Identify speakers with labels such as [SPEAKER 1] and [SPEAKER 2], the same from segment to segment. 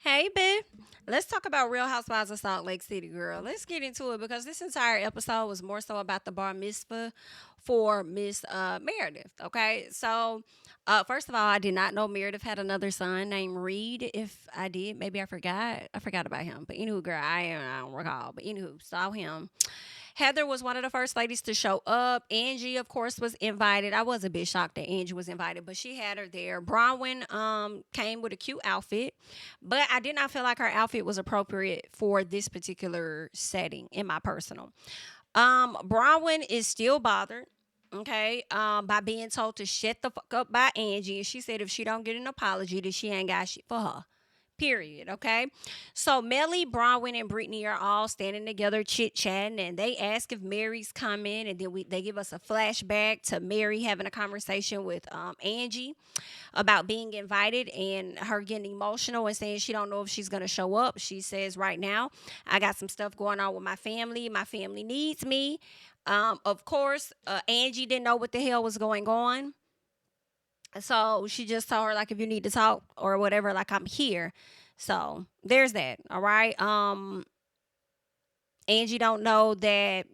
[SPEAKER 1] Hey, babe. Let's talk about Real Housewives of Salt Lake City, girl. Let's get into it because this entire episode was more so about the bar mitzvah for Miss Meredith. Okay, so first of all, I did not know Meredith had another son named Reed. If I did, maybe I forgot. I forgot about him. But anywho, girl, I don't recall. But anywho, saw him. Heather was one of the first ladies to show up. Angie, of course, was invited. I was a bit shocked that Angie was invited, but she had her there. Bronwyn came with a cute outfit, but I did not feel like her outfit was appropriate for this particular setting, in my personal. Bronwyn is still bothered. Okay, by being told to shut the fuck up by Angie, and she said if she don't get an apology, that she ain't got shit for her. Period. Okay. So Melly, Bronwyn, and Brittany are all standing together chit chatting, and they ask if Mary's coming, and then they give us a flashback to Mary having a conversation with Angie about being invited and her getting emotional and saying she don't know if she's gonna show up. She says right now, I got some stuff going on with my family. My family needs me. Of course, Angie didn't know what the hell was going on. So she just told her like if you need to talk or whatever, like I'm here. So there's that. All right. Angie don't know that,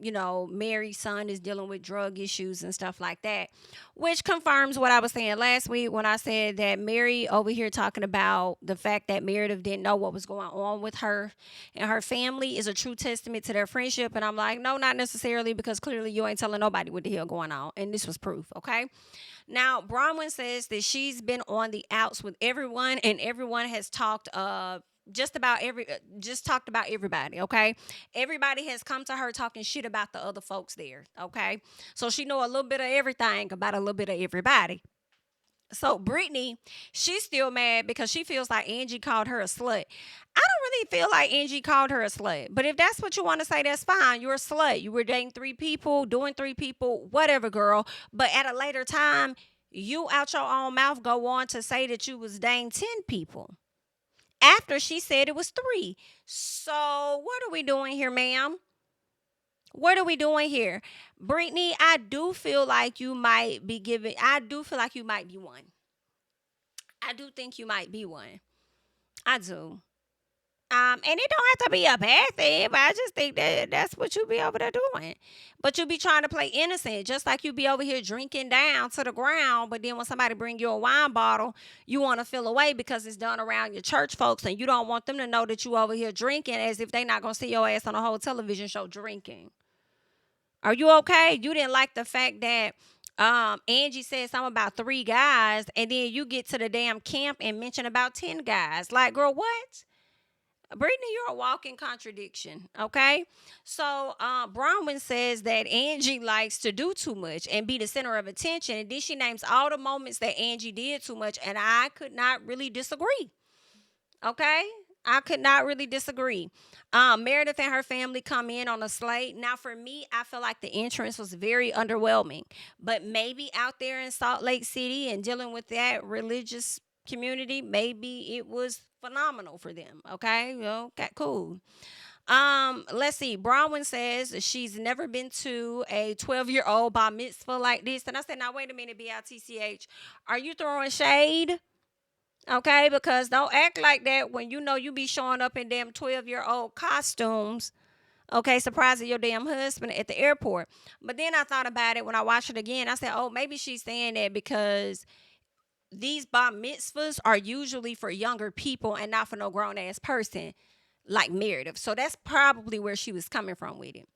[SPEAKER 1] Mary's son is dealing with drug issues and stuff like that, which confirms what I was saying last week when I said that Mary over here talking about the fact that Meredith didn't know what was going on with her and her family is a true testament to their friendship. And I'm like, no, not necessarily, because clearly you ain't telling nobody what the hell going on. And this was proof, okay? Now, Bronwyn says that she's been on the outs with everyone, and everyone has talked just talked about everybody. Okay, everybody has come to her talking shit about the other folks there. Okay, so she know a little bit of everything about a little bit of everybody. So Brittany, she's still mad because she feels like Angie called her a slut. I don't really feel like Angie called her a slut, but if that's what you want to say, that's fine. You're a slut. You were dating three people, doing three people, whatever, girl. But at a later time, you out your own mouth go on to say that you was dating 10 people after she said it was three. So what are we doing here, ma'am? What are we doing here? Brittany, I do feel like you might be one. I do think you might be one. I do. And it don't have to be a bad thing, but I just think that that's what you be over there doing. But you be trying to play innocent, just like you be over here drinking down to the ground. But then when somebody bring you a wine bottle, you want to feel away because it's done around your church folks, and you don't want them to know that you over here drinking, as if they not gonna see your ass on a whole television show drinking. Are you okay? You didn't like the fact that Angie said something about three guys, and then you get to the damn camp and mention about 10 guys. Like, girl, what? Brittany, you're a walking contradiction. Okay. So Bronwyn says that Angie likes to do too much and be the center of attention. And then she names all the moments that Angie did too much. And I could not really disagree. Okay. I could not really disagree. Meredith and her family come in on a slate. Now, for me, I feel like the entrance was very underwhelming. But maybe out there in Salt Lake City and dealing with that religious community, maybe it was phenomenal for them. Okay, okay, cool. Let's see. Bronwyn says she's never been to a 12-year-old bar mitzvah like this. And I said, now wait a minute, BITCH. Are you throwing shade? Okay, because don't act like that when you know you be showing up in damn 12-year-old costumes. Okay, surprising your damn husband at the airport. But then I thought about it when I watched it again. I said, oh, maybe she's saying that because these bar mitzvahs are usually for younger people and not for no grown ass person like Meredith. So that's probably where she was coming from with it.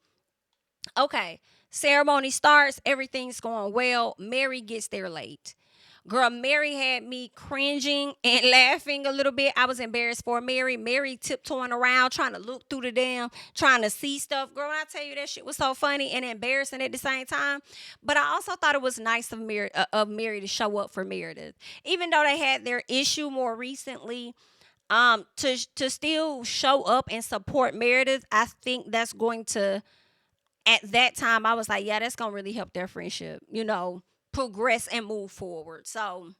[SPEAKER 1] Okay, ceremony starts. Everything's going well. Mary gets there late. Girl, Mary had me cringing and laughing a little bit. I was embarrassed for Mary. Mary tiptoeing around, trying to look through the damn, trying to see stuff. Girl, when I tell you that shit was so funny and embarrassing at the same time. But I also thought it was nice of Mary to show up for Meredith. Even though they had their issue more recently, to still show up and support Meredith, I think that's going to, at that time, I was like, yeah, that's going to really help their friendship, progress and move forward. So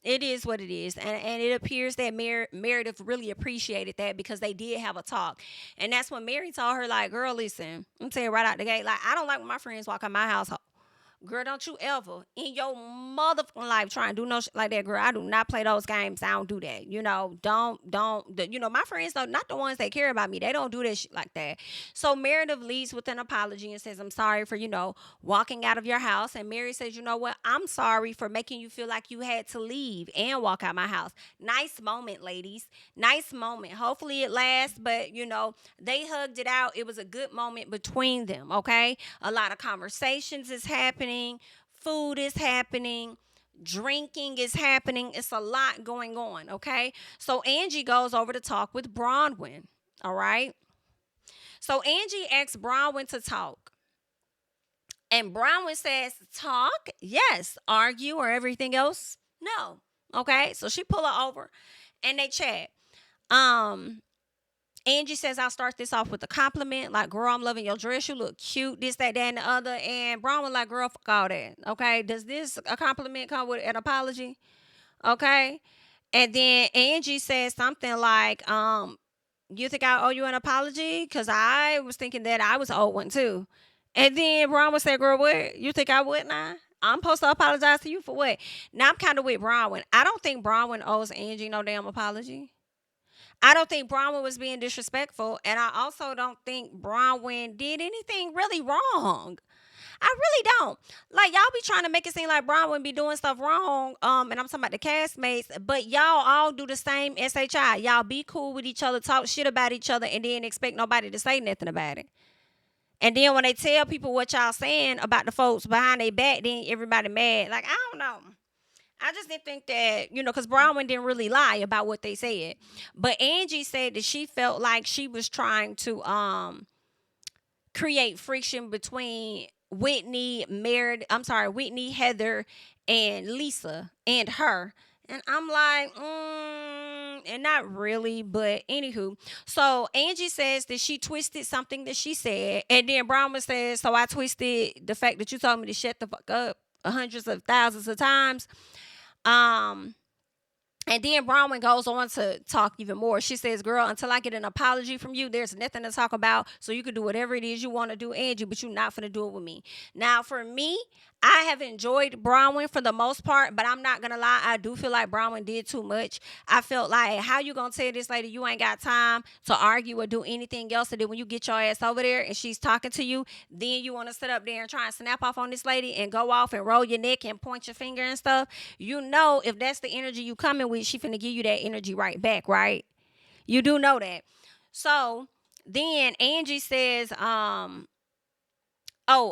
[SPEAKER 1] it is what it is. And it appears that Meredith really appreciated that because they did have a talk. And that's when Mary told her, like, girl, listen, I'm telling you right out the gate, like, I don't like when my friends walk in my household. Girl, don't you ever in your motherfucking life try and do no shit like that, girl. I do not play those games. I don't do that. My friends, though, not the ones that care about me. They don't do that shit like that. So Meredith leaves with an apology and says, I'm sorry for, walking out of your house. And Mary says, you know what? I'm sorry for making you feel like you had to leave and walk out my house. Nice moment, ladies. Nice moment. Hopefully it lasts, but, they hugged it out. It was a good moment between them, okay? A lot of conversations is happening. Food is happening. Drinking is happening. It's a lot going on, okay? So Angie goes over to talk with Bronwyn, all right? So Angie asks Bronwyn to talk. And Bronwyn says, talk? Yes. Argue or everything else? No. Okay? So she pull her over and they chat. Angie says, I'll start this off with a compliment. Like, girl, I'm loving your dress. You look cute. This, that, and the other. And Bronwyn like, girl, fuck all that. Okay? Does this a compliment come with an apology? Okay? And then Angie says something like, you think I owe you an apology? Because I was thinking that I was owed one too. And then Bronwyn said, girl, what? You think I would now? I'm supposed to apologize to you for what? Now I'm kind of with Bronwyn. I don't think Bronwyn owes Angie no damn apology. I don't think Bronwyn was being disrespectful, and I also don't think Bronwyn did anything really wrong. I really don't. Like, y'all be trying to make it seem like Bronwyn be doing stuff wrong, and I'm talking about the castmates, but y'all all do the same SHI. Y'all be cool with each other, talk shit about each other, and then expect nobody to say nothing about it. And then when they tell people what y'all saying about the folks behind their back, then everybody mad. Like, I don't know. I just didn't think that, because Bronwyn didn't really lie about what they said. But Angie said that she felt like she was trying to create friction between Whitney, Heather, and Lisa and her. And I'm like, and not really, but anywho. So Angie says that she twisted something that she said. And then Bronwyn says, so I twisted the fact that you told me to shut the fuck up hundreds of thousands of times. And then Bronwyn goes on to talk even more. She says, girl, until I get an apology from you, there's nothing to talk about. So you can do whatever it is you want to do, Angie, but you're not going to do it with me. Now, for me, I have enjoyed Bronwyn for the most part, but I'm not going to lie. I do feel like Bronwyn did too much. I felt like, how you going to tell this lady you ain't got time to argue or do anything else? And then when you get your ass over there and she's talking to you, then you want to sit up there and try and snap off on this lady and go off and roll your neck and point your finger and stuff. If that's the energy you coming with, she finna give you that energy right back, right? You do know that. So then Angie says,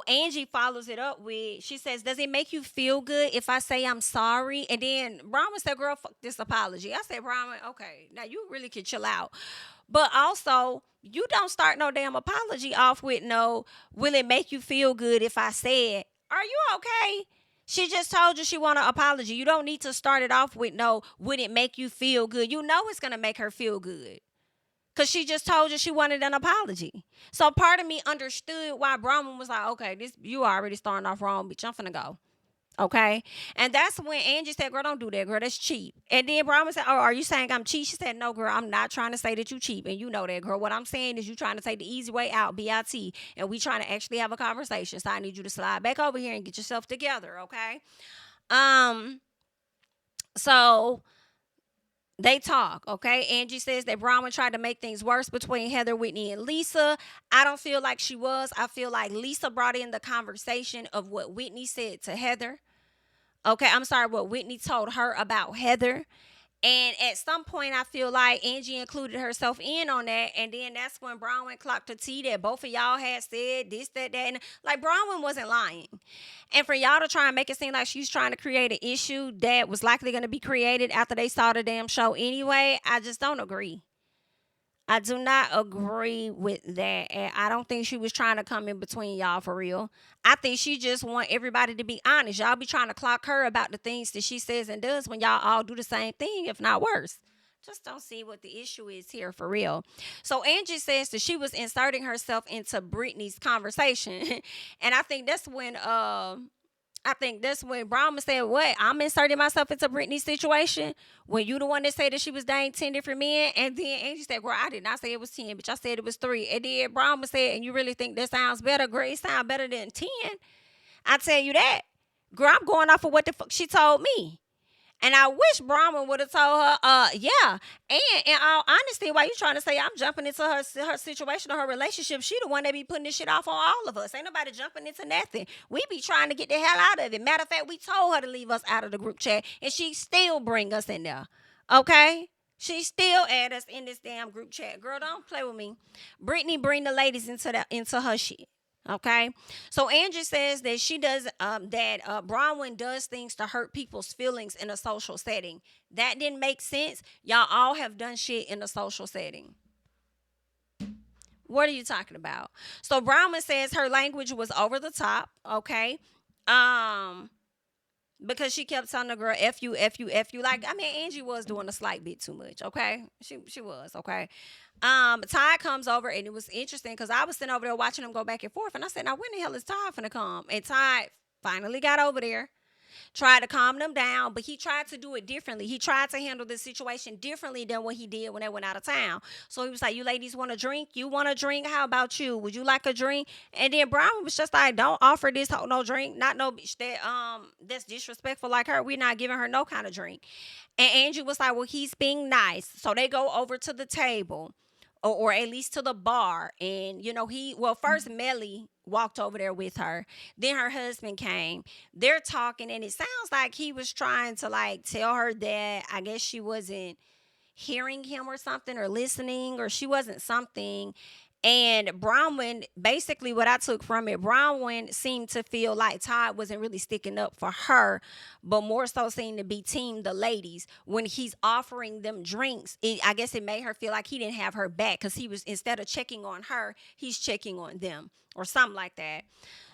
[SPEAKER 1] Angie follows it up with, she says, does it make you feel good if I say I'm sorry? And then Bronwyn said, girl, fuck this apology. I said, Bronwyn, okay, now you really can chill out. But also, you don't start no damn apology off with no, will it make you feel good if I said, are you okay? She just told you she want an apology. You don't need to start it off with no, would it make you feel good? You know it's going to make her feel good. Because she just told you she wanted an apology. So part of me understood why Bronwyn was like, okay, you already starting off wrong, bitch. I'm finna go. Okay? And that's when Angie said, girl, don't do that, girl. That's cheap. And then Bronwyn said, oh, are you saying I'm cheap? She said, no, girl, I'm not trying to say that you cheap. And you know that, girl. What I'm saying is you trying to take the easy way out, BIT. And we trying to actually have a conversation. So I need you to slide back over here and get yourself together, okay? So they talk, okay? Angie says that Bronwyn tried to make things worse between Heather, Whitney, and Lisa. I don't feel like she was. I feel like Lisa brought in the conversation of what Whitney said to Heather. Okay, I'm sorry, what Whitney told her about Heather. And at some point, I feel like Angie included herself in on that. And then that's when Bronwyn clocked her tea that both of y'all had said this, that, that. And like, Bronwyn wasn't lying. And for y'all to try and make it seem like she's trying to create an issue that was likely going to be created after they saw the damn show anyway, I just don't agree. I do not agree with that. And I don't think she was trying to come in between y'all for real. I think she just want everybody to be honest. Y'all be trying to clock her about the things that she says and does when y'all all do the same thing, if not worse. Just don't see what the issue is here for real. So Angie says that she was inserting herself into Brittany's conversation. And I think that's when Bronwyn said, what? I'm inserting myself into Brittany's situation? When you the one that said that she was dating 10 different men? And then Angie said, girl, I did not say it was 10, bitch. I said it was 3. And then Bronwyn said, and you really think that sounds better? Girl, it sounds better than 10. I tell you that. Girl, I'm going off of what the fuck she told me. And I wish Bronwyn would have told her, yeah. And in all honesty, why you trying to say I'm jumping into her situation or her relationship? She the one that be putting this shit off on all of us. Ain't nobody jumping into nothing. We be trying to get the hell out of it. Matter of fact, we told her to leave us out of the group chat, and she still bring us in there. Okay? She still add us in this damn group chat. Girl, don't play with me. Britani bring the ladies into her shit. Okay, so Angie says that she does Bronwyn does things to hurt people's feelings in a social setting. That didn't make sense. Y'all all have done shit in a social setting. What are you talking about? So Bronwyn says her language was over the top. Okay, because she kept telling the girl F you, F you, F you. Like, I mean, Angie was doing a slight bit too much, okay? She was, okay? Ty comes over, and it was interesting because I was sitting over there watching them go back and forth, and I said, now when the hell is Ty finna come? And Ty finally got over there, tried to calm them down, but he tried to do it differently. He tried to handle the situation differently than what he did when they went out of town. So he was like, you ladies want a drink? You want a drink? How about you? Would you like a drink? And then Brown was just like, don't offer this hoe no drink. Not no bitch that's disrespectful like her. We're not giving her no kind of drink. And Angie was like, well, he's being nice. So they go over to the table. Or at least to the bar. And, first Melly walked over there with her. Then her husband came. They're talking, and it sounds like he was trying to, like, tell her that I guess she wasn't hearing him or something, or listening, or she wasn't something. And Bronwyn, basically what I took from it, Bronwyn seemed to feel like Todd wasn't really sticking up for her, but more so seemed to be team the ladies. When he's offering them drinks, I guess it made her feel like he didn't have her back, because he was, instead of checking on her, he's checking on them or something like that.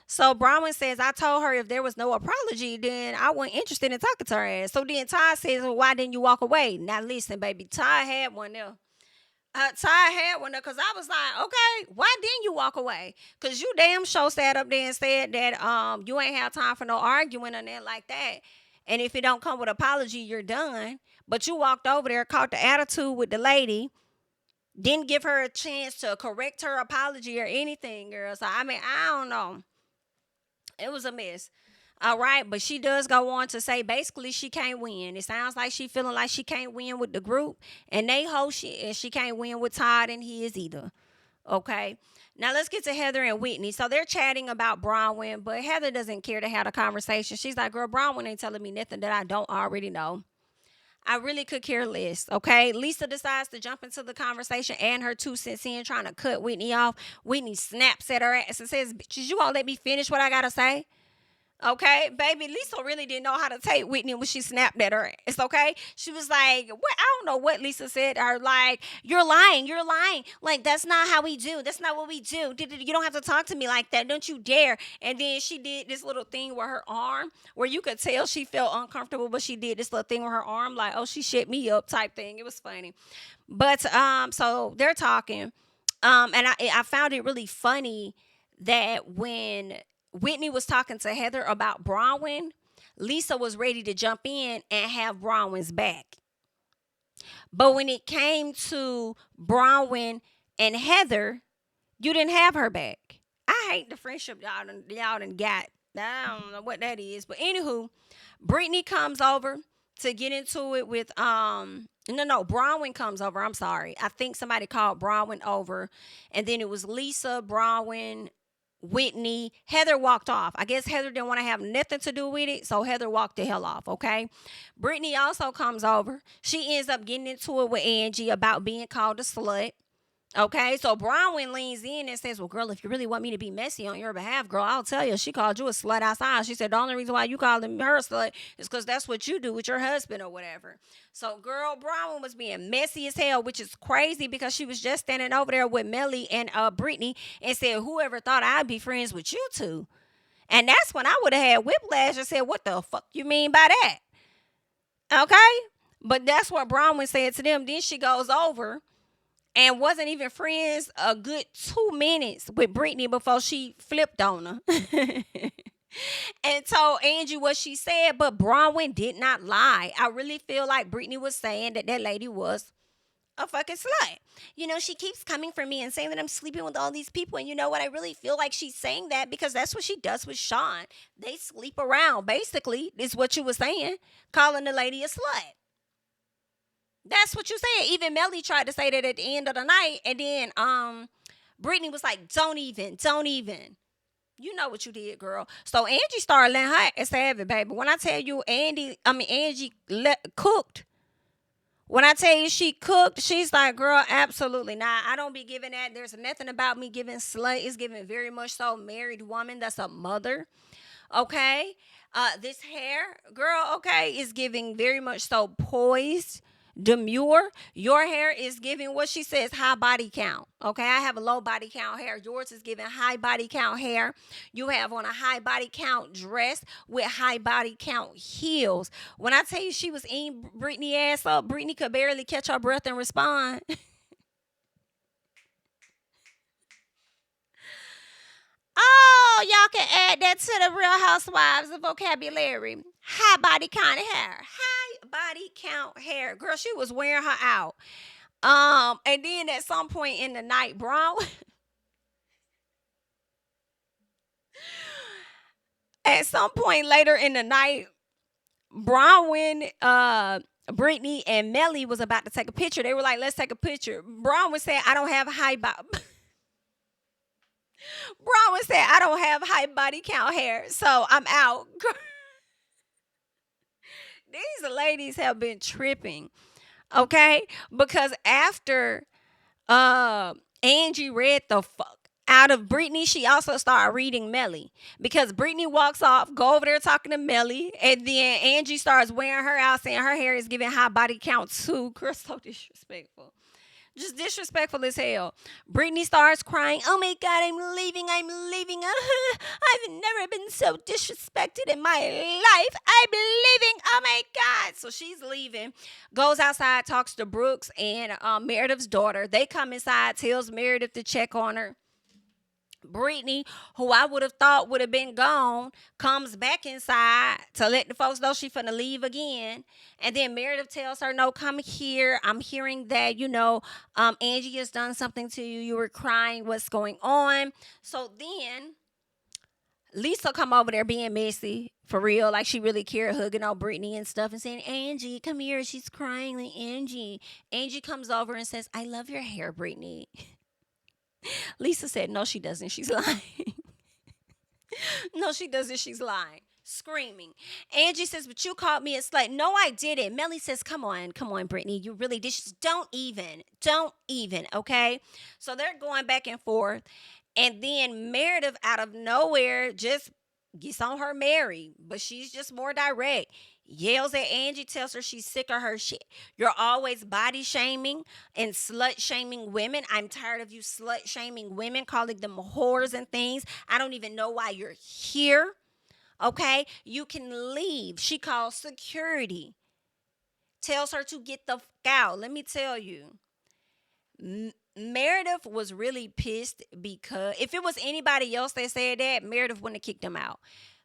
[SPEAKER 1] So Bronwyn says, I told her if there was no apology, then I wasn't interested in talking to her ass. So then Todd says, well, why didn't you walk away? Now listen, baby, Todd had one there. Ty had one because I was like, okay, why didn't you walk away? Because you damn sure sat up there and said that you ain't have time for no arguing and that like that. And if it don't come with apology, you're done. But you walked over there, caught the attitude with the lady, didn't give her a chance to correct her apology or anything, girl. So, I mean, I don't know. It was a mess. All right, but she does go on to say basically she can't win. It sounds like she feeling like she can't win with the group, and they host shit, and she can't win with Todd and his either. Okay, now let's get to Heather and Whitney. So they're chatting about Bronwyn, but Heather doesn't care to have a conversation. She's like, girl, Bronwyn ain't telling me nothing that I don't already know. I really could care less, okay? Lisa decides to jump into the conversation and her 2 cents in, trying to cut Whitney off. Whitney snaps at her ass and says, bitches, you won't let me finish what I got to say? Okay, baby, Lisa really didn't know how to take Whitney when she snapped at her ass, okay? She was like, what? I don't know what Lisa said to her, like, you're lying. Like, that's not how we do. That's not what we do. You don't have to talk to me like that. Don't you dare. And then she did this little thing with her arm where you could tell she felt uncomfortable, but she did this little thing with her arm, like, oh, she shit me up type thing. It was funny. But, so they're talking, and I found it really funny that when Whitney was talking to Heather about Bronwyn, Lisa was ready to jump in and have Bronwyn's back. But when it came to Bronwyn and Heather, you didn't have her back. I hate the friendship y'all done got. I don't know what that is. But anywho, Brittany comes over to get into it with Bronwyn comes over. I'm sorry. I think somebody called Bronwyn over, and then it was Lisa, Bronwyn, Whitney. Heather walked off. I guess Heather didn't want to have nothing to do with it, so Heather walked the hell off, okay? Brittany also comes over. She ends up getting into it with Angie about being called a slut. Okay, so Bronwyn leans in and says, well, girl, if you really want me to be messy on your behalf, girl, I'll tell you. She called you a slut outside. She said the only reason why you called her a slut is because that's what you do with your husband or whatever. So, girl, Bronwyn was being messy as hell, which is crazy because she was just standing over there with Melly and Brittany and said, whoever thought I'd be friends with you two? And that's when I would have had whiplash and said, what the fuck you mean by that? Okay, but that's what Bronwyn said to them. Then she goes over and wasn't even friends a good 2 minutes with Brittany before she flipped on her. And told Angie what she said, but Bronwyn did not lie. I really feel like Brittany was saying that lady was a fucking slut. She keeps coming for me and saying that I'm sleeping with all these people. And you know what? I really feel like she's saying that because that's what she does with Sean. They sleep around, basically, is what you were saying, calling the lady a slut. That's what you said. Even Melly tried to say that at the end of the night. And then Brittany was like, don't even. You know what you did, girl. So Angie started letting her ass have it, baby. When I tell you Angie cooked. When I tell you she cooked, she's like, girl, absolutely not. I don't be giving that. There's nothing about me giving slut. It's giving very much so married woman that's a mother. Okay? This hair, girl, okay, is giving very much so poised, demure. Your hair is giving what she says high body count. Okay, I have a low body count hair. Yours is giving high body count hair. You have on a high body count dress with high body count heels. When I tell you she was eating Brittany ass up, Brittany could barely catch her breath and respond. Oh, y'all can add that to the Real Housewives of vocabulary. High body count hair. High body count hair. Girl, she was wearing her out. And then at some point in the night, at some point later in the night, Bronwyn, Brittany, and Melly was about to take a picture. They were like, let's take a picture. Bronwyn said, I don't have high body. Bronwyn said, I don't have high body count hair, so I'm out. These ladies have been tripping, okay? Because after Angie read the fuck out of Brittany, she also started reading Melly. Because Brittany walks off, go over there talking to Melly, and then Angie starts wearing her out, saying her hair is giving high body count too. Girl, so disrespectful. Just disrespectful as hell. Brittany starts crying. Oh my God, I'm leaving. I've never been so disrespected in my life. I'm leaving. Oh my God. So she's leaving. Goes outside, talks to Brooks and Meredith's daughter. They come inside, tells Meredith to check on her. Brittany, who I would have thought would have been gone, comes back inside to let the folks know she finna leave again. And then Meredith tells her, no, come here. I'm hearing that, Angie has done something to you. You were crying. What's going on? So then Lisa come over there being messy, for real, like she really cared, hugging on Brittany and stuff and saying, Angie, come here. She's crying like Angie. Angie comes over and says, I love your hair, Brittany. Lisa said, no, she doesn't. She's lying. No, she doesn't. She's lying. Screaming. Angie says, but you called me a slut. No, I didn't. Melly says, come on, Brittany. You really did. She says, don't even, okay? So they're going back and forth. And then Meredith, out of nowhere, just gets on her Mary. But she's just more direct. Yells at Angie, tells her she's sick of her shit. You're always body shaming and slut shaming women. I'm tired of you slut shaming women, calling them whores and things. I don't even know why you're here. Okay? You can leave. She calls security. Tells her to get the fuck out. Let me tell you. Meredith was really pissed because if it was anybody else that said that, Meredith wouldn't have kicked them out.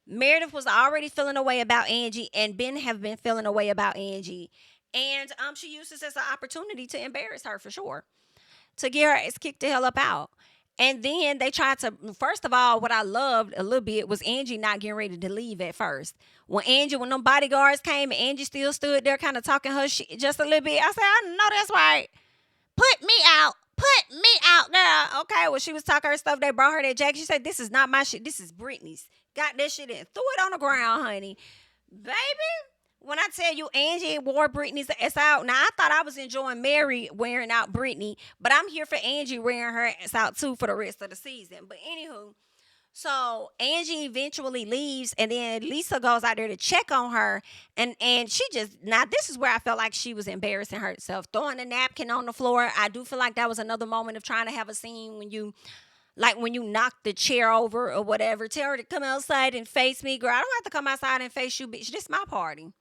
[SPEAKER 1] Meredith was already feeling a way about Angie, and Ben have been feeling a way about Angie. And she used this as an opportunity to embarrass her for sure. To get her ass kicked the hell up out. And then they tried to, first of all, what I loved a little bit was Angie not getting ready to leave at first. When them bodyguards came and Angie still stood there kind of talking her shit just a little bit, I said, I know that's right. Put me out, girl. Okay, when she was talking her stuff, they brought her that jacket. She said, this is not my shit. This is Brittany's. Got that shit in. Threw it on the ground, honey. Baby, when I tell you Angie wore Brittany's ass out, now I thought I was enjoying Mary wearing out Brittany, but I'm here for Angie wearing her ass out too for the rest of the season. But anywho, so Angie eventually leaves, and then Lisa goes out there to check on her, and she just, now this is where I felt like she was embarrassing herself, throwing a napkin on the floor. I do feel like that was another moment of trying to have a scene when you knock the chair over or whatever. Tell her to come outside and face me. Girl, I don't have to come outside and face you, bitch. This is my party.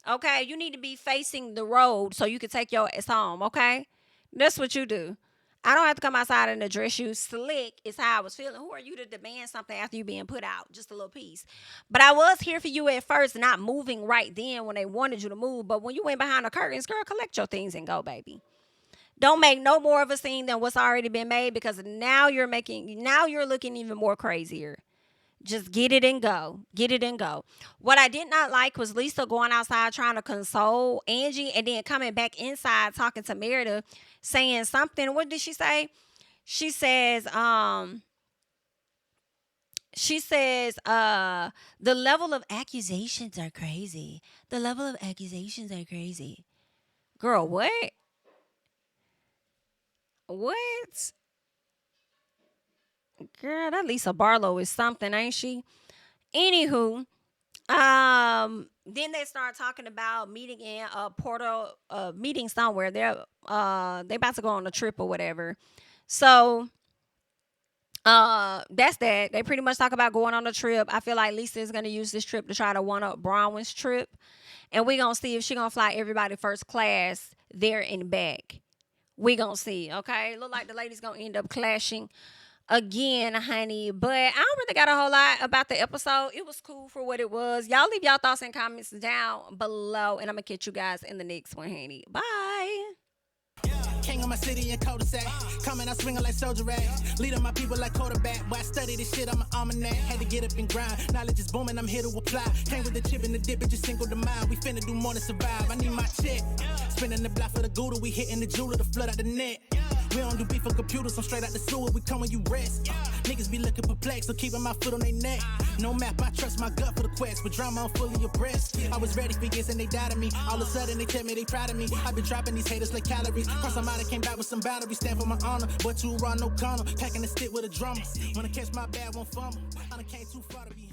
[SPEAKER 1] Okay? You need to be facing the road so you can take your ass home, okay? That's what you do. I don't have to come outside and address you. Slick is how I was feeling. Who are you to demand something after you being put out? Just a little piece. But I was here for you at first, not moving right then when they wanted you to move. But when you went behind the curtains, girl, collect your things and go, baby. Don't make no more of a scene than what's already been made, because now you're looking even more crazier. Just get it and go. Get it and go. What I did not like was Lisa going outside trying to console Angie and then coming back inside talking to Meredith, saying something. What did she say? She says, the level of accusations are crazy. The level of accusations are crazy. Girl, what? What? Girl, that Lisa Barlow is something, ain't she? Anywho, then they start talking about meeting in Porto, meeting somewhere. They about to go on a trip or whatever. So that's that. They pretty much talk about going on a trip. I feel like Lisa is gonna use this trip to try to one up Bronwyn's trip. And we gonna see if she gonna fly everybody first class there and back. We gonna see, okay? Look like the ladies gonna end up clashing again, honey. But I don't really got a whole lot about the episode. It was cool for what it was. Y'all leave y'all thoughts and comments down below, and I'm gonna catch you guys in the next one, honey. Bye.
[SPEAKER 2] King of my city and cul-de-sac. Coming out swinging like soldier rags. Leading my people like quarterback. Boy, I study this shit, I'm an almanac. Had to get up and grind. Knowledge is booming, I'm here to apply. Came with the chip and the dip, it just single the mind. We finna do more than survive. I need my check. Spinning the block for the Gouda. We hitting the jeweler to flood out the net. We don't do beef for computers, I'm straight out the sewer. We come when you rest. Niggas be looking perplexed, so keeping my foot on their neck. No map, I trust my gut for the quest. With drama, I'm fully abreast. I was ready for years and they doubted me. All of a sudden they tell me they proud of me. I've been dropping these haters like calories. Cross them out and came back with some boundaries. Stand for my honor, but too raw, no corner. Packing the stick with a drummer. Wanna catch my bad, won't fumble. I done came too far to be